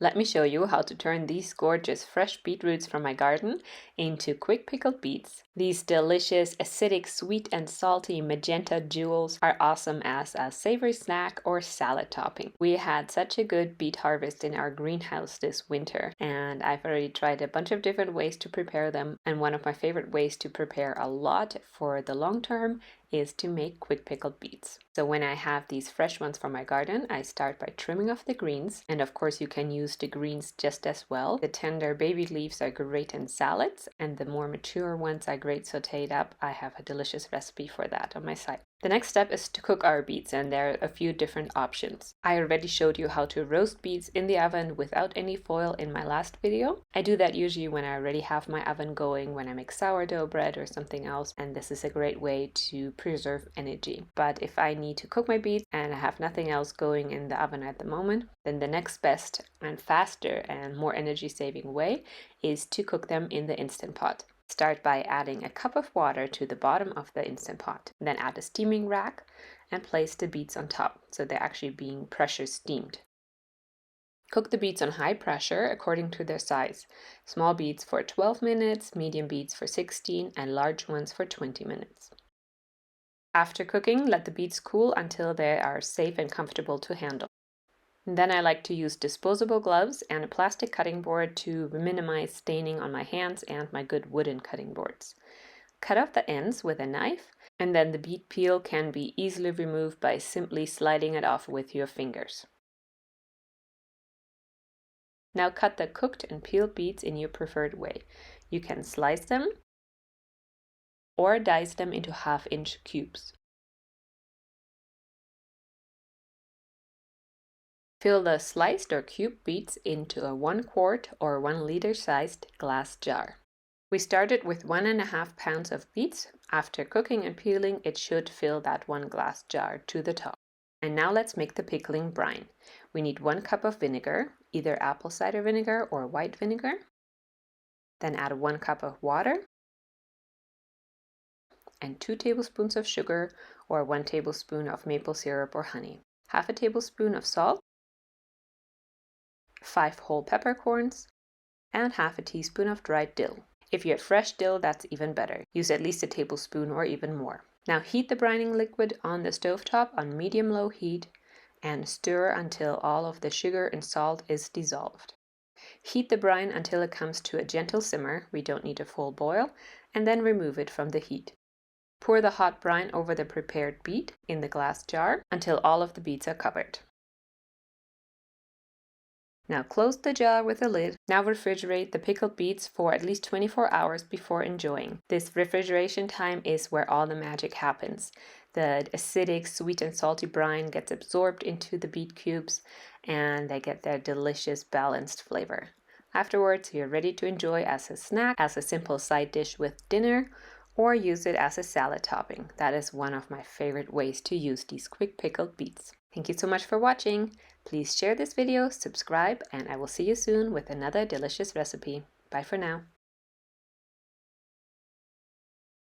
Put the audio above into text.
Let me show you how to turn these gorgeous fresh beetroots from my garden into quick pickled beets. These delicious, acidic, sweet and salty magenta jewels are awesome as a savory snack or salad topping. We had such a good beet harvest in our greenhouse this winter, and I've already tried a bunch of different ways to prepare them, and one of my favorite ways to prepare a lot for the long term is to make quick pickled beets. So when I have these fresh ones from my garden, I start by trimming off the greens, and of course you can use the greens just as well. The tender baby leaves are great in salads, and the more mature ones are great sauteed up. I have a delicious recipe for that on my site. The next step is to cook our beets, and there are a few different options. I already showed you how to roast beets in the oven without any foil in my last video. I do that usually when I already have my oven going, when I make sourdough bread or something else, and this is a great way to preserve energy. But if I need to cook my beets and I have nothing else going in the oven at the moment, then the next best and faster and more energy saving way is to cook them in the Instant Pot. Start by adding a cup of water to the bottom of the Instant Pot. Then add a steaming rack and place the beets on top, so they're actually being pressure steamed. Cook the beets on high pressure according to their size. Small beets for 12 minutes, medium beets for 16, and large ones for 20 minutes. After cooking, let the beets cool until they are safe and comfortable to handle. Then I like to use disposable gloves and a plastic cutting board to minimize staining on my hands and my good wooden cutting boards. Cut off the ends with a knife, and then the beet peel can be easily removed by simply sliding it off with your fingers. Now cut the cooked and peeled beets in your preferred way. You can slice them or dice them into half-inch cubes. Fill the sliced or cubed beets into a 1 quart or 1 liter sized glass jar. We started with 1.5 pounds of beets. After cooking and peeling, it should fill that 1 glass jar to the top. And now let's make the pickling brine. We need 1 cup of vinegar, either apple cider vinegar or white vinegar. Then add 1 cup of water and 2 tablespoons of sugar or 1 tablespoon of maple syrup or honey. Half a tablespoon of salt, 5 whole peppercorns, and half a teaspoon of dried dill. If you have fresh dill, that's even better. Use at least a tablespoon or even more. Now heat the brining liquid on the stovetop on medium-low heat and stir until all of the sugar and salt is dissolved. Heat the brine until it comes to a gentle simmer, we don't need a full boil, and then remove it from the heat. Pour the hot brine over the prepared beet in the glass jar until all of the beets are covered. Now close the jar with a lid. Now refrigerate the pickled beets for at least 24 hours before enjoying. This refrigeration time is where all the magic happens. The acidic, sweet and salty brine gets absorbed into the beet cubes and they get their delicious balanced flavor. Afterwards, you're ready to enjoy as a snack, as a simple side dish with dinner, or use it as a salad topping. That is one of my favorite ways to use these quick pickled beets. Thank you so much for watching. Please share this video, subscribe, and I will see you soon with another delicious recipe. Bye for now.